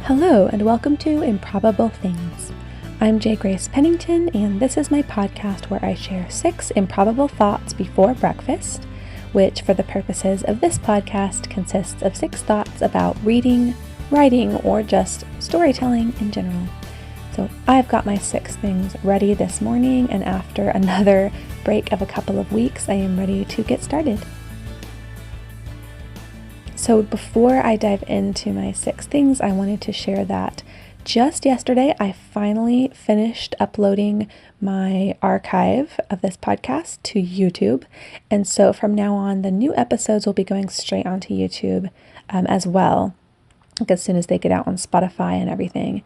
Hello, and welcome to Improbable Things. I'm J. Grace Pennington, and this is my podcast where I share 6 improbable thoughts before breakfast, which, for the purposes of this podcast, consists of 6 thoughts about reading, writing, or just storytelling in general. So I've got my 6 things ready this morning, and after another break of a couple of weeks, I am ready to get started. So before I dive into my 6 things, I wanted to share that just yesterday, I finally finished uploading my archive of this podcast to YouTube. And so from now on, the new episodes will be going straight onto YouTube as well, like as soon as they get out on Spotify and everything.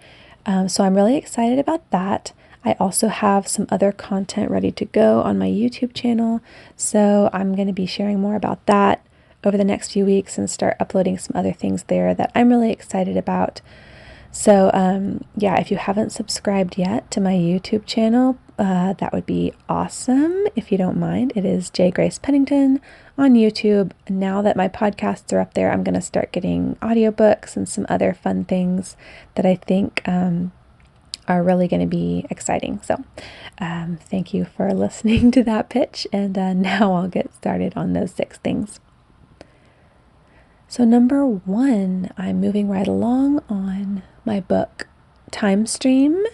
So I'm really excited about that. I also have some other content ready to go on my YouTube channel. So I'm going to be sharing more about that over the next few weeks and start uploading some other things there that I'm really excited about. So if you haven't subscribed yet to my YouTube channel, that would be awesome if you don't mind. It is J. Grace Pennington on YouTube. Now that my podcasts are up there, I'm going to start getting audiobooks and some other fun things that I think are really going to be exciting. So thank you for listening to that pitch, and now I'll get started on those 6 things. So number 1, I'm moving right along on my book Time Stream,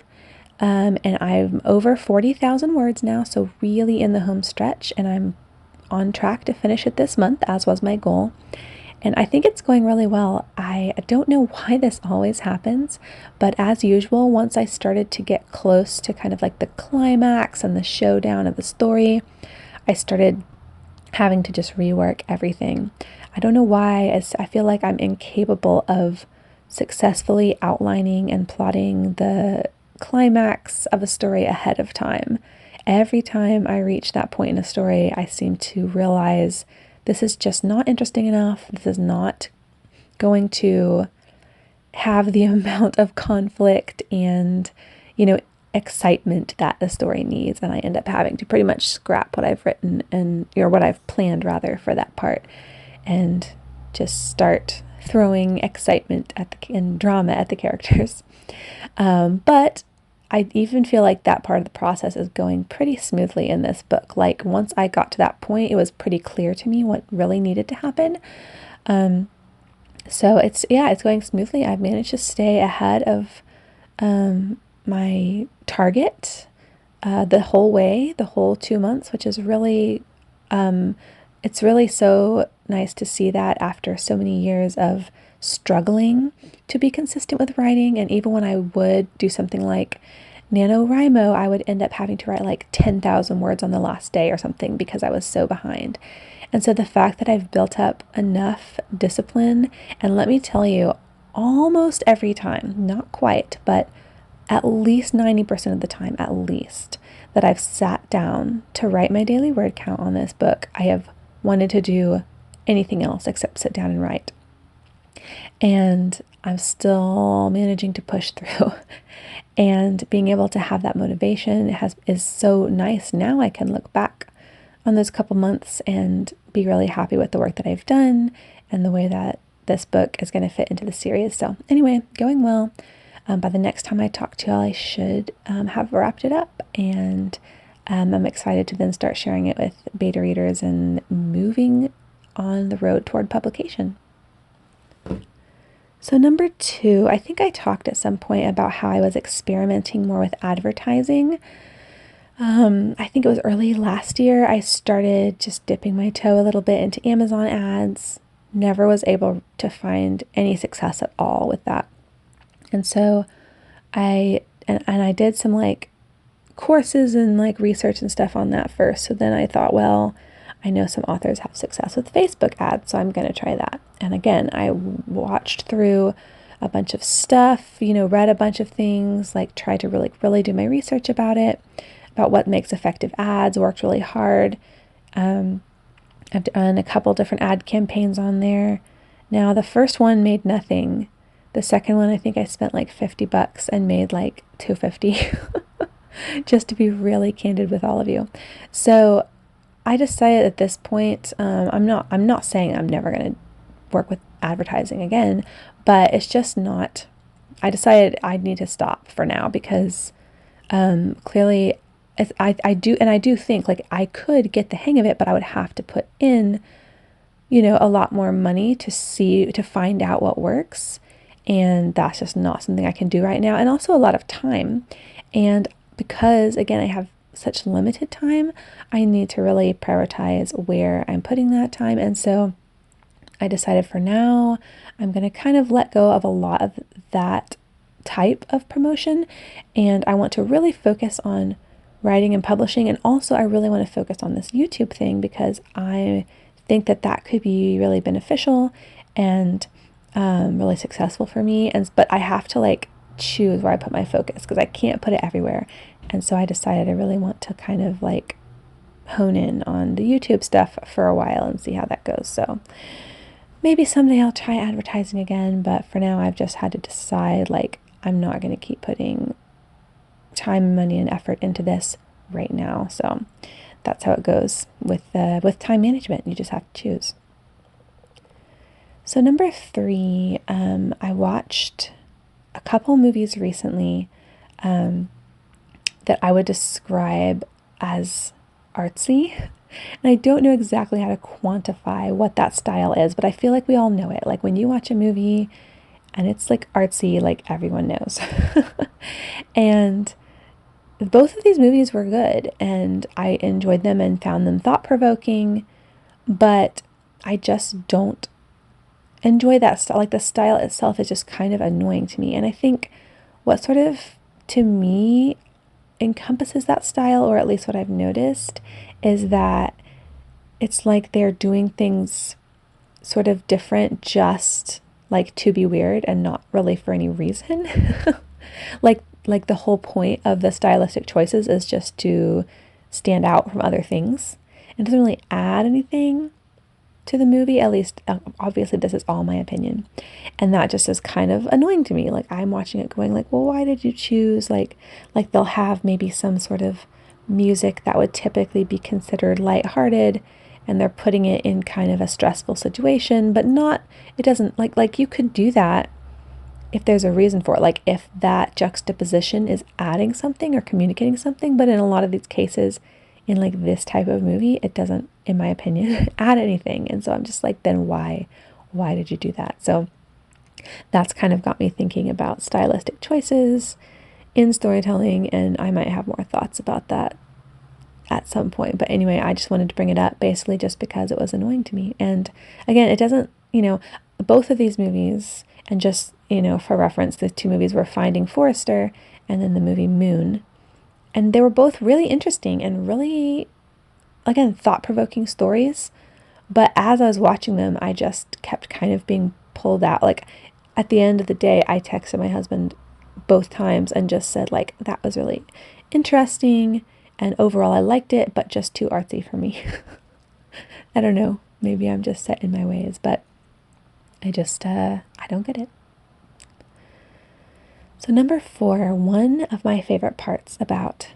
and I'm over 40,000 words now, so really in the home stretch, and I'm on track to finish it this month, as was my goal, and I think it's going really well. I don't know why this always happens, but as usual, once I started to get close to kind of like the climax and the showdown of the story, I started having to just rework everything. I don't know why. I feel like I'm incapable of successfully outlining and plotting the climax of a story ahead of time. Every time I reach that point in a story, I seem to realize this is just not interesting enough. This is not going to have the amount of conflict and, excitement that the story needs. And I end up having to pretty much scrap what I've written or what I've planned rather for that part, and just start throwing excitement and drama at the characters. But I even feel like that part of the process is going pretty smoothly in this book. Like once I got to that point, it was pretty clear to me what really needed to happen. So it's going smoothly. I've managed to stay ahead of my target the whole 2 months, which is really, it's really so nice to see that after so many years of struggling to be consistent with writing. And even when I would do something like NaNoWriMo, I would end up having to write like 10,000 words on the last day or something because I was so behind. And so the fact that I've built up enough discipline, and let me tell you, almost every time, not quite, but at least 90% of the time, at least, that I've sat down to write my daily word count on this book, I have wanted to do anything else except sit down and write. And I'm still managing to push through. And being able to have that motivation is so nice. Now I can look back on those couple months and be really happy with the work that I've done and the way that this book is going to fit into the series. So anyway, going well. By the next time I talk to y'all, I should have wrapped it up, and I'm excited to then start sharing it with beta readers and moving on the road toward publication. So number 2, I think I talked at some point about how I was experimenting more with advertising. I think it was early last year, I started just dipping my toe a little bit into Amazon ads. Never was able to find any success at all with that. And so I did some like courses and like research and stuff on that first. So then I thought, well, I know some authors have success with Facebook ads, so I'm going to try that. And again, I watched through a bunch of stuff, read a bunch of things, like tried to really do my research about it, about what makes effective ads, worked really hard. I've done a couple different ad campaigns on there. Now, the first one made nothing. The second one, I think I spent like $50 and made like $250, just to be really candid with all of you. So I decided at this point, I'm not saying I'm never going to work with advertising again, but it's just not I decided I'd need to stop for now because clearly I do think like I could get the hang of it, but I would have to put in, a lot more money to find out what works. And that's just not something I can do right now. And also a lot of time. And because, again, I have such limited time, I need to really prioritize where I'm putting that time. And so I decided for now, I'm going to kind of let go of a lot of that type of promotion. And I want to really focus on writing and publishing. And also, I really want to focus on this YouTube thing because I think that could be really beneficial and really successful for me. But I have to like choose where I put my focus because I can't put it everywhere. And so I decided I really want to kind of like hone in on the YouTube stuff for a while and see how that goes. So maybe someday I'll try advertising again, but for now I've just had to decide like I'm not going to keep putting time, money, and effort into this right now. So that's how it goes with time management. You just have to choose. So number 3, I watched a couple movies recently that I would describe as artsy. And I don't know exactly how to quantify what that style is, but I feel like we all know it. Like when you watch a movie and it's like artsy, like everyone knows. And both of these movies were good and I enjoyed them and found them thought-provoking, but I just don't enjoy that style. Like the style itself is just kind of annoying to me. And I think what sort of, to me, encompasses that style, or at least what I've noticed, is that it's like they're doing things sort of different just like to be weird and not really for any reason. like the whole point of the stylistic choices is just to stand out from other things. It doesn't really add anything to the movie, at least obviously this is all my opinion, and that just is kind of annoying to me. Like I'm watching it going like, well, why did you choose like they'll have maybe some sort of music that would typically be considered lighthearted and they're putting it in kind of a stressful situation, but not, it doesn't like you could do that if there's a reason for it, like if that juxtaposition is adding something or communicating something. But in a lot of these cases, in like this type of movie, it doesn't, in my opinion, add anything. And so I'm just like, then why did you do that? So that's kind of got me thinking about stylistic choices in storytelling, and I might have more thoughts about that at some point. But anyway, I just wanted to bring it up basically just because it was annoying to me. And again, it doesn't, both of these movies, and just, for reference, the 2 movies were Finding Forrester and then the movie Moon. And they were both really interesting and really, again, thought-provoking stories. But as I was watching them, I just kept kind of being pulled out. Like at the end of the day, I texted my husband both times and just said like, that was really interesting. And overall, I liked it, but just too artsy for me. I don't know. Maybe I'm just set in my ways, but I just, I don't get it. So number 4, one of my favorite parts about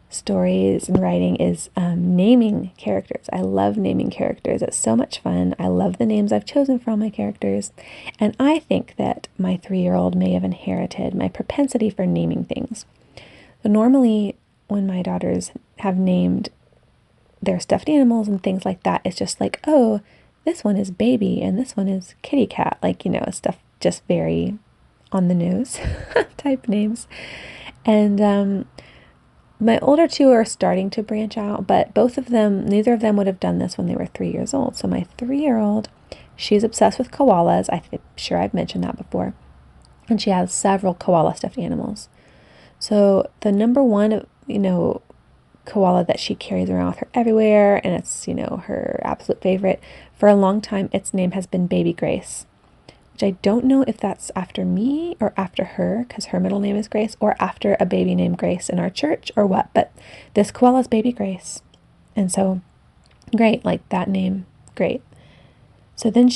stories and writing is naming characters. I love naming characters. It's so much fun. I love the names I've chosen for all my characters. And I think that my 3-year-old may have inherited my propensity for naming things. So normally when my daughters have named their stuffed animals and things like that, it's just like, oh, this one is baby and this one is kitty cat. Like, stuff just very on the nose type names. And my older 2 are starting to branch out, but neither of them would have done this when they were 3 years old. So my 3-year-old, she's obsessed with koalas. I'm sure I've mentioned that before. And she has several koala stuffed animals. So the number one, koala that she carries around with her everywhere, and it's, her absolute favorite. For a long time, its name has been Baby Grace, which I don't know if that's after me or after her, because her middle name is Grace, or after a baby named Grace in our church or what, but this koala's Baby Grace. And so, great, like that name, great. So then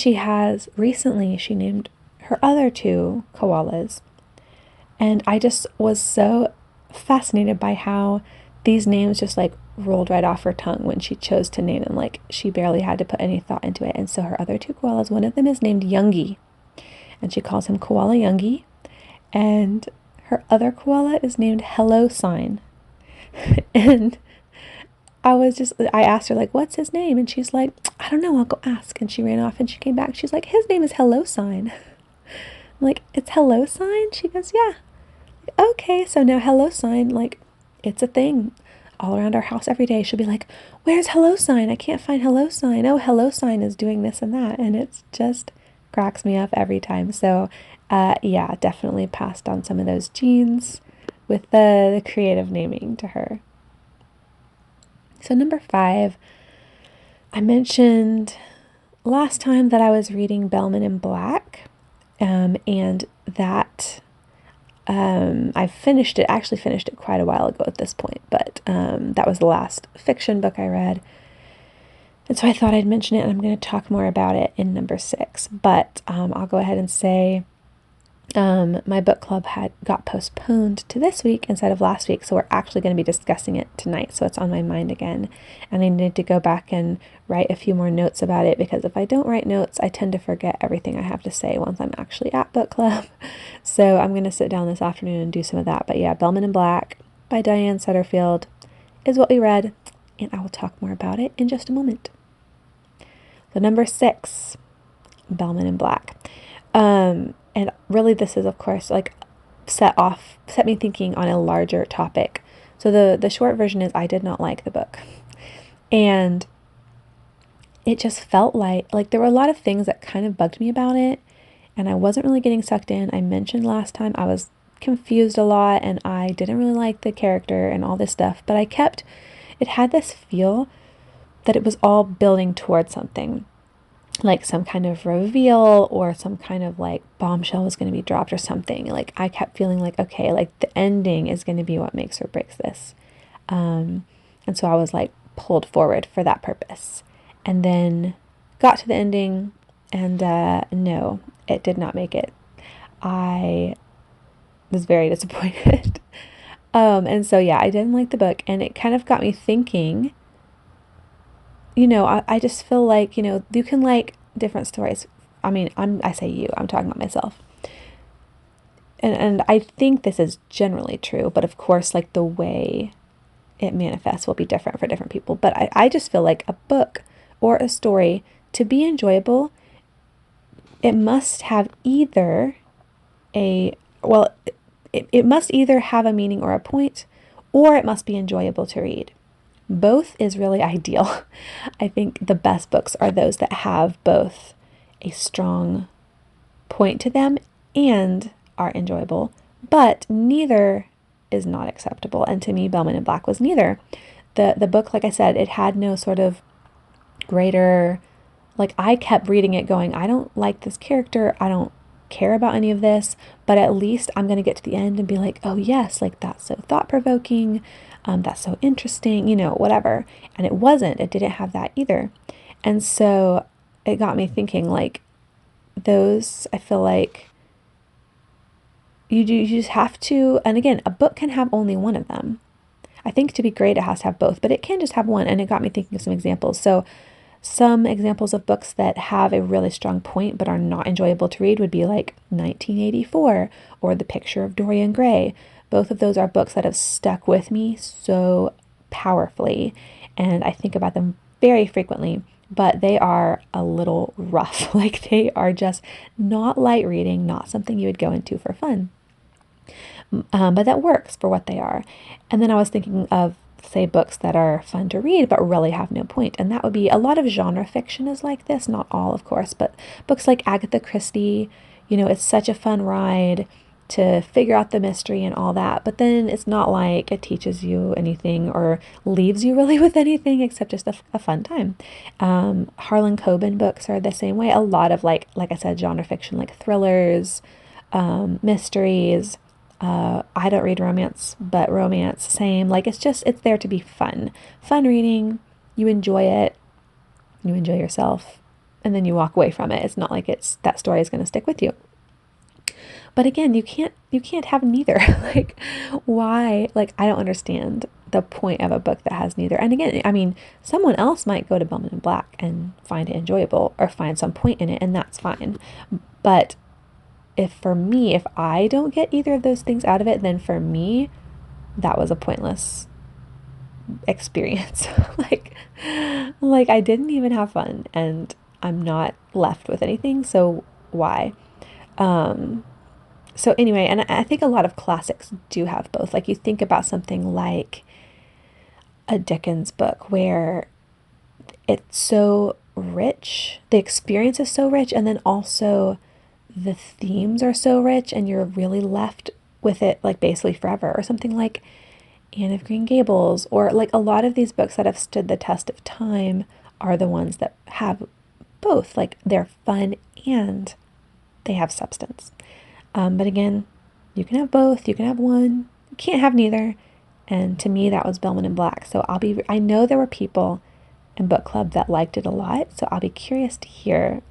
recently she named her other 2 koalas, and I just was so fascinated by how these names just like rolled right off her tongue when she chose to name them. Like she barely had to put any thought into it. And so her other 2 koalas, one of them is named Youngie, and she calls him Koala Youngie. And her other koala is named Hello Sign. And I asked her, like, what's his name? And she's like, I don't know, I'll go ask. And she ran off and she came back. She's like, his name is Hello Sign. I'm like, it's Hello Sign? She goes, yeah. Okay, so now Hello Sign, like, it's a thing all around our house every day. She'll be like, where's Hello Sign? I can't find Hello Sign. Oh, Hello Sign is doing this and that. And it's just cracks me up every time. So, yeah, definitely passed on some of those genes with the creative naming to her. So number 5, I mentioned last time that I was reading Bellman and Black, and that I finished it, actually finished it quite a while ago at this point, but that was the last fiction book I read. And so I thought I'd mention it, and I'm going to talk more about it in number 6. But I'll go ahead and say my book club got postponed to this week instead of last week, so we're actually going to be discussing it tonight, so it's on my mind again. And I need to go back and write a few more notes about it, because if I don't write notes, I tend to forget everything I have to say once I'm actually at book club. So I'm going to sit down this afternoon and do some of that. But yeah, Bellman and Black by Diane Sutterfield is what we read, and I will talk more about it in just a moment. So number 6, Bellman and Black. And really this is, of course, like set me thinking on a larger topic. So the short version is I did not like the book. And it just felt like there were a lot of things that kind of bugged me about it, and I wasn't really getting sucked in. I mentioned last time I was confused a lot, and I didn't really like the character and all this stuff, but it had this feel that it was all building towards something, like some kind of reveal or some kind of like bombshell was going to be dropped or something. Like I kept feeling like, okay, like the ending is going to be what makes or breaks this. And so I was like pulled forward for that purpose, and then got to the ending, and no, it did not make it. I was very disappointed. And so yeah, I didn't like the book, and it kind of got me thinking, I just feel like, you can like different stories. I mean, I say you, I'm talking about myself. And I think this is generally true, but of course, like the way it manifests will be different for different people. But I just feel like a book or a story, to be enjoyable, it must have either it must either have a meaning or a point, or it must be enjoyable to read. Both is really ideal. I think the best books are those that have both a strong point to them and are enjoyable, but neither is not acceptable. And to me, Bellman and Black was neither. The book, like I said, it had no sort of greater, like I kept reading it going, I don't like this character, I don't care about any of this, but at least I'm going to get to the end and be like, oh yes, like that's so thought-provoking, that's so interesting, whatever. And it didn't have that either. And so it got me thinking, like, those, I feel like you just have to, and again, a book can have only one of them. I think to be great, it has to have both, but it can just have one. And it got me thinking of some examples. So some examples of books that have a really strong point but are not enjoyable to read would be like 1984 or The Picture of Dorian Gray. Both of those are books that have stuck with me so powerfully, and I think about them very frequently, but they are a little rough. Like they are just not light reading, not something you would go into for fun. But that works for what they are. And then I was thinking of, say, books that are fun to read but really have no point, and that would be a lot of genre fiction is like this, not all of course, but books like Agatha Christie. It's such a fun ride to figure out the mystery and all that, but then it's not like it teaches you anything or leaves you really with anything except just a fun time. Harlan Coben books are the same way. A lot of like I said, genre fiction, like thrillers, mysteries. I don't read romance, but romance, same. Like it's there to be fun reading. You enjoy it, you enjoy yourself, and then you walk away from it. It's not like that story is going to stick with you. But again, you can't have neither. Like, why? Like, I don't understand the point of a book that has neither. And again, I mean, someone else might go to Bellman and Black and find it enjoyable or find some point in it, and that's fine. But if I don't get either of those things out of it, then for me, that was a pointless experience. like I didn't even have fun and I'm not left with anything. So why? So anyway, and I think a lot of classics do have both. Like you think about something like a Dickens book where it's so rich, the experience is so rich, and then also the themes are so rich, and you're really left with it like basically forever. Or something like Anne of Green Gables, or like a lot of these books that have stood the test of time are the ones that have both. Like they're fun and they have substance. But again, you can have both, you can have one, you can't have neither. And to me, that was Bellman and Black. So I know there were people in book club that liked it a lot. So I'll be curious to hear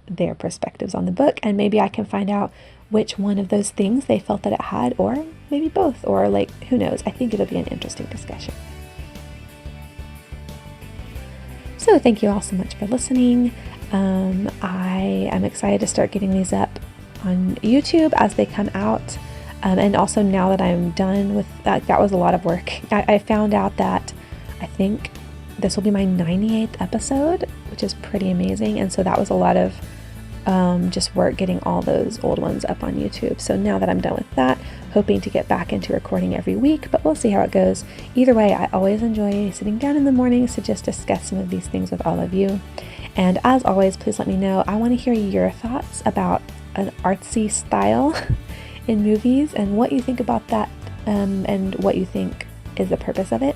their perspectives on the book. And maybe I can find out which one of those things they felt that it had, or maybe both, or like, who knows? I think it'll be an interesting discussion. So thank you all so much for listening. I am excited to start getting these up on YouTube as they come out. And also now that I'm done with that, that was a lot of work. I found out that I think this will be my 98th episode, which is pretty amazing. And so that was a lot of just work getting all those old ones up on YouTube. So now that I'm done with that, hoping to get back into recording every week, but we'll see how it goes. Either way, I always enjoy sitting down in the mornings to just discuss some of these things with all of you. And as always, please let me know. I want to hear your thoughts about an artsy style in movies and what you think about that, and what you think is the purpose of it.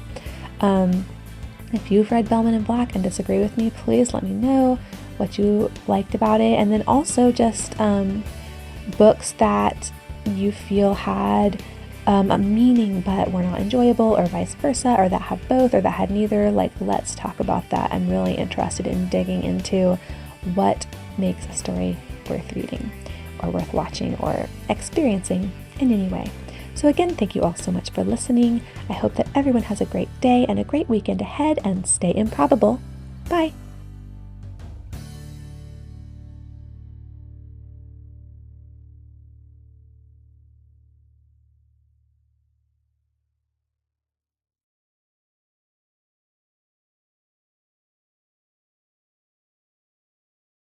If you've read Bellman and Black and disagree with me, please let me know what you liked about it. And then also just books that you feel had a meaning but were not enjoyable, or vice versa, or that have both, or that had neither. Like, let's talk about that. I'm really interested in digging into what makes a story worth reading or worth watching or experiencing in any way. So again, thank you all so much for listening. I hope that everyone has a great day and a great weekend ahead, and stay improbable. Bye.